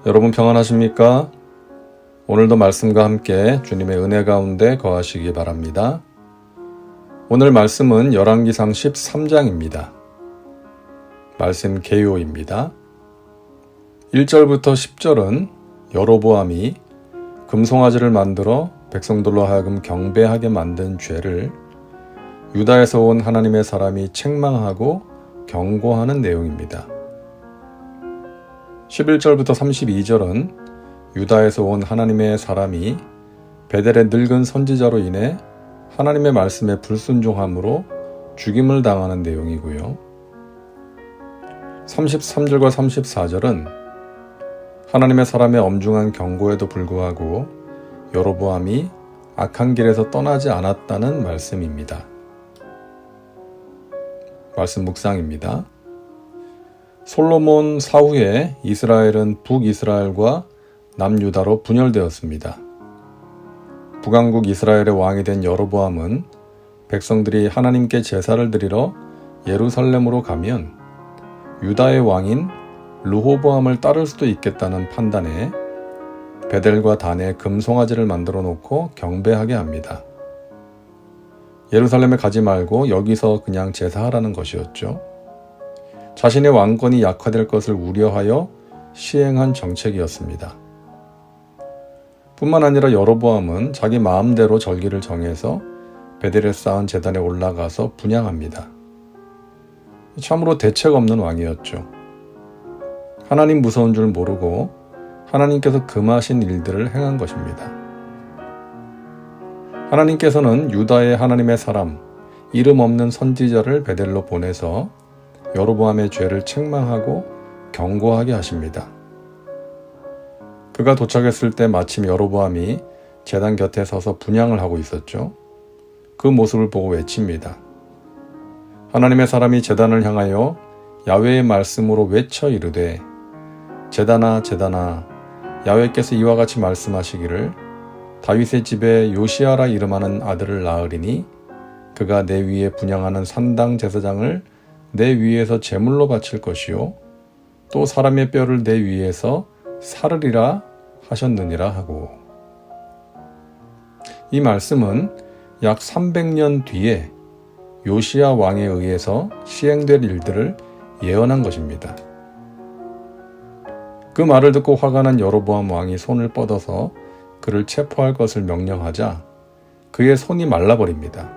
여러분 평안하십니까? 오늘도 말씀과 함께 주님의 은혜 가운데 거하시기 바랍니다. 오늘 말씀은 열왕기상 13장입니다. 말씀 개요입니다. 1절부터 10절은 여로보암이 금송아지를 만들어 백성들로 하여금 경배하게 만든 죄를 유다에서 온 하나님의 사람이 책망하고 경고하는 내용입니다. 11절부터 32절은 유다에서 온 하나님의 사람이 베델의 늙은 선지자로 인해 하나님의 말씀에 불순종함으로 죽임을 당하는 내용이고요. 33절과 34절은 하나님의 사람의 엄중한 경고에도 불구하고 여로보암이 악한 길에서 떠나지 않았다는 말씀입니다. 말씀 묵상입니다. 솔로몬 사후에 이스라엘은 북이스라엘과 남유다로 분열되었습니다. 북왕국 이스라엘의 왕이 된 여로보암은 백성들이 하나님께 제사를 드리러 예루살렘으로 가면 유다의 왕인 르호보암을 따를 수도 있겠다는 판단에 베델과 단에 금송아지를 만들어 놓고 경배하게 합니다. 예루살렘에 가지 말고 여기서 그냥 제사하라는 것이었죠. 자신의 왕권이 약화될 것을 우려하여 시행한 정책이었습니다. 뿐만 아니라 여로보암은 자기 마음대로 절기를 정해서 베델에 쌓은 제단에 올라가서 분향합니다. 참으로 대책 없는 왕이었죠. 하나님 무서운 줄 모르고 하나님께서 금하신 일들을 행한 것입니다. 하나님께서는 유다의 하나님의 사람, 이름 없는 선지자를 베델로 보내서 여로보암의 죄를 책망하고 경고하게 하십니다. 그가 도착했을 때 마침 여로보암이 제단 곁에 서서 분향을 하고 있었죠. 그 모습을 보고 외칩니다. 하나님의 사람이 제단을 향하여 야훼의 말씀으로 외쳐 이르되 제단아 제단아 야훼께서 이와 같이 말씀하시기를 다윗의 집에 요시아라 이름하는 아들을 낳으리니 그가 내 위에 분향하는 산당 제사장을 내 위에서 제물로 바칠 것이요 또 사람의 뼈를 내 위에서 사르리라 하셨느니라 하고, 이 말씀은 약 300년 뒤에 요시야 왕에 의해서 시행될 일들을 예언한 것입니다. 그 말을 듣고 화가 난 여로보암 왕이 손을 뻗어서 그를 체포할 것을 명령하자 그의 손이 말라버립니다.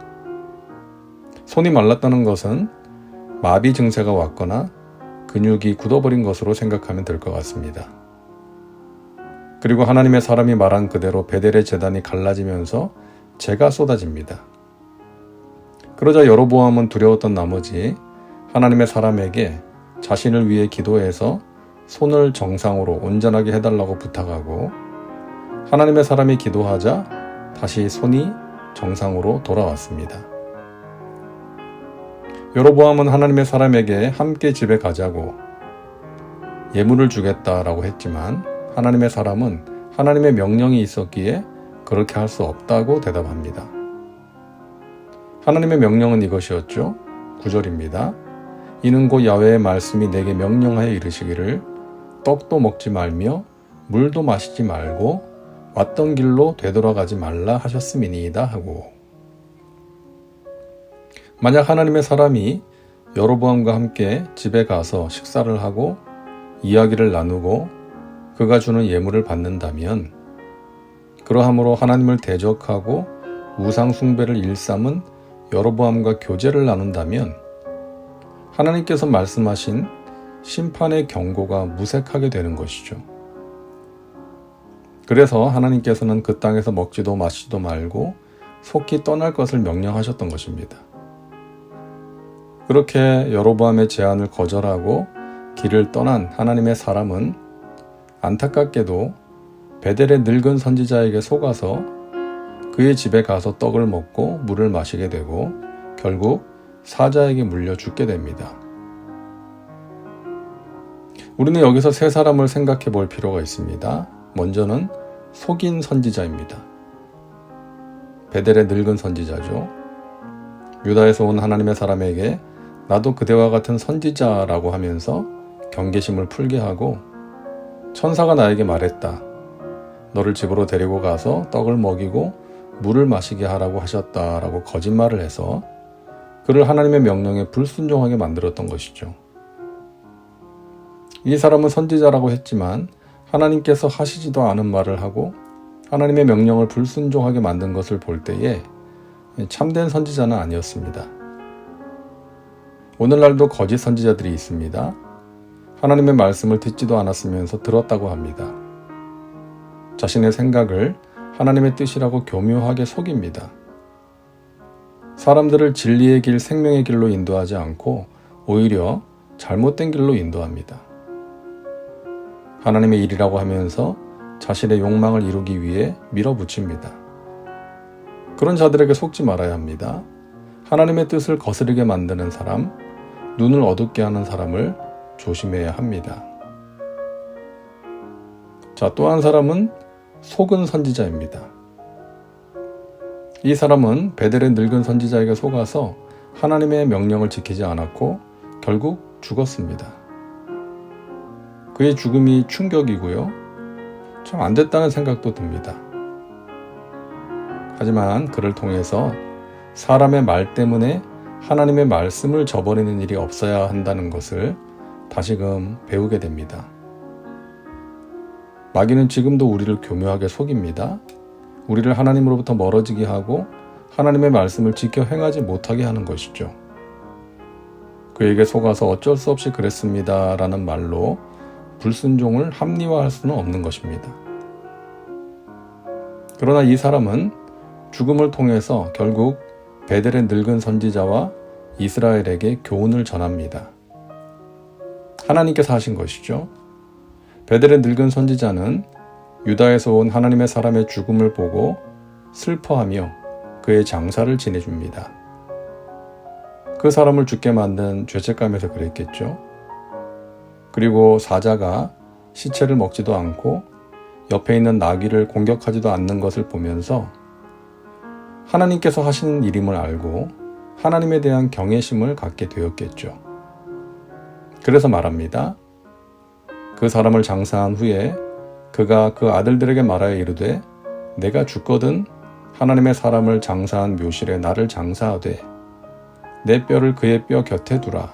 손이 말랐다는 것은 마비 증세가 왔거나 근육이 굳어버린 것으로 생각하면 될 것 같습니다. 그리고 하나님의 사람이 말한 그대로 베델의 제단이 갈라지면서 재가 쏟아집니다. 그러자 여로보암은 두려웠던 나머지 하나님의 사람에게 자신을 위해 기도해서 손을 정상으로 온전하게 해달라고 부탁하고 하나님의 사람이 기도하자 다시 손이 정상으로 돌아왔습니다. 여로보암은 하나님의 사람에게 함께 집에 가자고 예물을 주겠다라고 했지만 하나님의 사람은 하나님의 명령이 있었기에 그렇게 할 수 없다고 대답합니다. 하나님의 명령은 이것이었죠. 9절입니다. 이는 곧 야훼의 말씀이 내게 명령하여 이르시기를 떡도 먹지 말며 물도 마시지 말고 왔던 길로 되돌아가지 말라 하셨음이니이다 하고, 만약 하나님의 사람이 여로보암과 함께 집에 가서 식사를 하고 이야기를 나누고 그가 주는 예물을 받는다면, 그러함으로 하나님을 대적하고 우상 숭배를 일삼은 여로보암과 교제를 나눈다면 하나님께서 말씀하신 심판의 경고가 무색하게 되는 것이죠. 그래서 하나님께서는 그 땅에서 먹지도 마시지도 말고 속히 떠날 것을 명령하셨던 것입니다. 그렇게 여로보암의 제안을 거절하고 길을 떠난 하나님의 사람은 안타깝게도 베델의 늙은 선지자에게 속아서 그의 집에 가서 떡을 먹고 물을 마시게 되고 결국 사자에게 물려 죽게 됩니다. 우리는 여기서 세 사람을 생각해 볼 필요가 있습니다. 먼저는 속인 선지자입니다. 베델의 늙은 선지자죠. 유다에서 온 하나님의 사람에게 나도 그대와 같은 선지자라고 하면서 경계심을 풀게 하고, 천사가 나에게 말했다. 너를 집으로 데리고 가서 떡을 먹이고 물을 마시게 하라고 하셨다라고 거짓말을 해서 그를 하나님의 명령에 불순종하게 만들었던 것이죠. 이 사람은 선지자라고 했지만 하나님께서 하시지도 않은 말을 하고 하나님의 명령을 불순종하게 만든 것을 볼 때에 참된 선지자는 아니었습니다. 오늘날도 거짓 선지자들이 있습니다. 하나님의 말씀을 듣지도 않았으면서 들었다고 합니다. 자신의 생각을 하나님의 뜻이라고 교묘하게 속입니다. 사람들을 진리의 길, 생명의 길로 인도하지 않고 오히려 잘못된 길로 인도합니다. 하나님의 일이라고 하면서 자신의 욕망을 이루기 위해 밀어붙입니다. 그런 자들에게 속지 말아야 합니다. 하나님의 뜻을 거스르게 만드는 사람, 눈을 어둡게 하는 사람을 조심해야 합니다. 자, 또 한 사람은 속은 선지자입니다. 이 사람은 베델의 늙은 선지자에게 속아서 하나님의 명령을 지키지 않았고 결국 죽었습니다. 그의 죽음이 충격이고요. 참 안 됐다는 생각도 듭니다. 하지만 그를 통해서 사람의 말 때문에 하나님의 말씀을 저버리는 일이 없어야 한다는 것을 다시금 배우게 됩니다. 마귀는 지금도 우리를 교묘하게 속입니다. 우리를 하나님으로부터 멀어지게 하고 하나님의 말씀을 지켜 행하지 못하게 하는 것이죠. 그에게 속아서 어쩔 수 없이 그랬습니다 라는 말로 불순종을 합리화할 수는 없는 것입니다. 그러나 이 사람은 죽음을 통해서 결국 베델의 늙은 선지자와 이스라엘에게 교훈을 전합니다. 하나님께서 하신 것이죠. 베델의 늙은 선지자는 유다에서 온 하나님의 사람의 죽음을 보고 슬퍼하며 그의 장사를 지내줍니다. 그 사람을 죽게 만든 죄책감에서 그랬겠죠. 그리고 사자가 시체를 먹지도 않고 옆에 있는 나귀를 공격하지도 않는 것을 보면서 하나님께서 하시는 일임을 알고 하나님에 대한 경외심을 갖게 되었겠죠. 그래서 말합니다. 그 사람을 장사한 후에 그가 그 아들들에게 말하여 이르되 내가 죽거든 하나님의 사람을 장사한 묘실에 나를 장사하되 내 뼈를 그의 뼈 곁에 두라.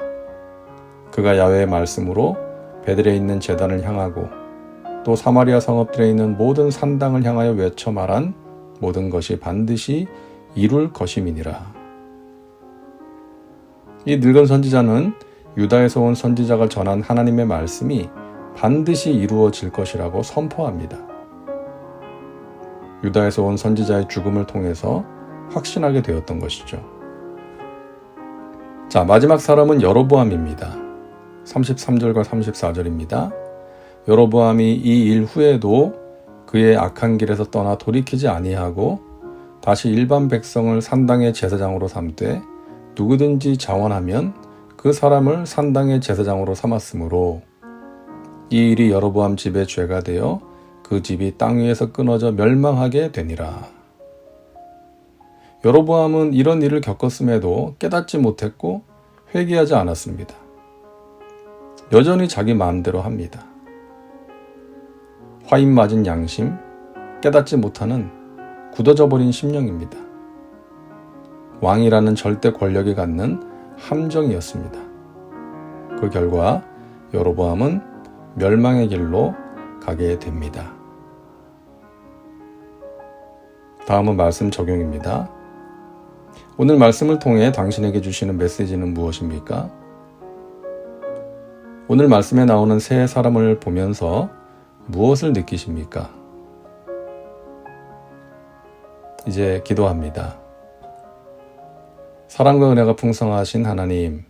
그가 야훼의 말씀으로 베델에 있는 제단을 향하고 또 사마리아 성읍들에 있는 모든 산당을 향하여 외쳐 말한 모든 것이 반드시 이룰 것임이니라. 이 늙은 선지자는 유다에서 온 선지자가 전한 하나님의 말씀이 반드시 이루어질 것이라고 선포합니다. 유다에서 온 선지자의 죽음을 통해서 확신하게 되었던 것이죠. 자, 마지막 사람은 여로보암입니다. 33절과 34절입니다. 여로보암이 이 일 후에도 그의 악한 길에서 떠나 돌이키지 아니하고 다시 일반 백성을 산당의 제사장으로 삼되 누구든지 자원하면 그 사람을 산당의 제사장으로 삼았으므로 이 일이 여로보암 집의 죄가 되어 그 집이 땅 위에서 끊어져 멸망하게 되니라. 여로보암은 이런 일을 겪었음에도 깨닫지 못했고 회개하지 않았습니다. 여전히 자기 마음대로 합니다. 화인 맞은 양심, 깨닫지 못하는 굳어져 버린 심령입니다. 왕이라는 절대 권력이 갖는 함정이었습니다. 그 결과 여로보암은 멸망의 길로 가게 됩니다. 다음은 말씀 적용입니다. 오늘 말씀을 통해 당신에게 주시는 메시지는 무엇입니까? 오늘 말씀에 나오는 세 사람을 보면서 무엇을 느끼십니까? 이제 기도합니다. 사랑과 은혜가 풍성하신 하나님,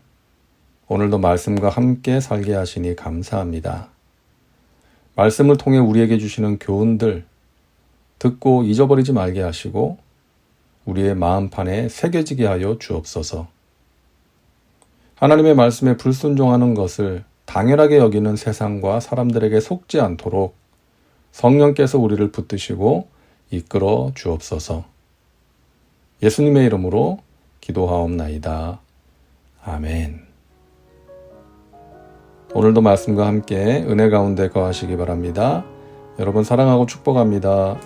오늘도 말씀과 함께 살게 하시니 감사합니다. 말씀을 통해 우리에게 주시는 교훈들 듣고 잊어버리지 말게 하시고 우리의 마음판에 새겨지게 하여 주옵소서. 하나님의 말씀에 불순종하는 것을 당연하게 여기는 세상과 사람들에게 속지 않도록 성령께서 우리를 붙드시고 이끌어 주옵소서. 예수님의 이름으로 기도하옵나이다. 아멘. 오늘도 말씀과 함께 은혜 가운데 거하시기 바랍니다. 여러분 사랑하고 축복합니다.